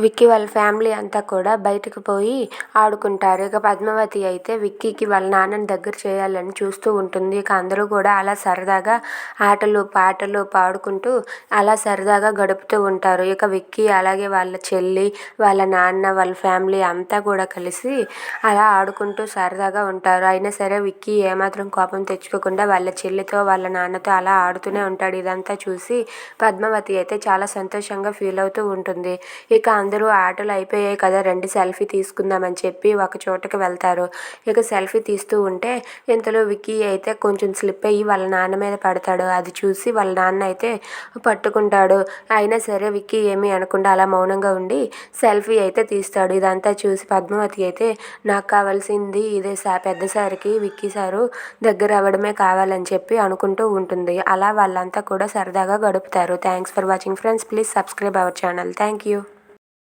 విక్కీ వాళ్ళ ఫ్యామిలీ అంతా కూడా బయటకు పోయి ఆడుకుంటారు. ఇక పద్మావతి అయితే విక్కీకి వాళ్ళ నాన్నని దగ్గర చేయాలని చూస్తూ ఉంటుంది. ఇక అందరూ కూడా అలా సరదాగా ఆటలు పాటలు పాడుకుంటూ అలా సరదాగా గడుపుతూ ఉంటారు. ఇక విక్కీ అలాగే వాళ్ళ చెల్లి, వాళ్ళ నాన్న, వాళ్ళ ఫ్యామిలీ అంతా కూడా కలిసి అలా ఆడుకుంటూ సరదాగా ఉంటారు. అయినా సరే విక్కీ ఏమాత్రం కోపం తెచ్చుకోకుండా వాళ్ళ చెల్లితో, వాళ్ళ నాన్నతో అలా ఆడుతూనే ఉంటాడు. ఇదంతా చూసి పద్మావతి అయితే చాలా సంతోషంగా ఫీల్ అవుతూ ఉంటుంది. ఇక అందరూ ఆటలు అయిపోయాయి కదా, రండి సెల్ఫీ తీసుకుందామని చెప్పి ఒక చోటకి వెళ్తారు. ఇక సెల్ఫీ తీస్తూ ఉంటే ఇంతలో విక్కీ అయితే కొంచెం స్లిప్ అయ్యి వాళ్ళ నాన్న మీద పడతాడు. అది చూసి వాళ్ళ నాన్న అయితే పట్టుకుంటాడు. అయినా సరే విక్కీ ఏమీ అనకుండా అలా మౌనంగా ఉండి సెల్ఫీ అయితే తీస్తాడు. ఇదంతా చూసి పద్మావతి అయితే నాకు కావాల్సింది ఇదే పెద్ద సార్కి విక్కీ సారు దగ్గర అవ్వడమే కావాలని చెప్పి అనుకుంటూ ఉంటుంది. అలా వాళ్ళంతా కూడా సరదాగా గడుపుతారు. Thanks for watching friends. Please subscribe our channel. Thank you.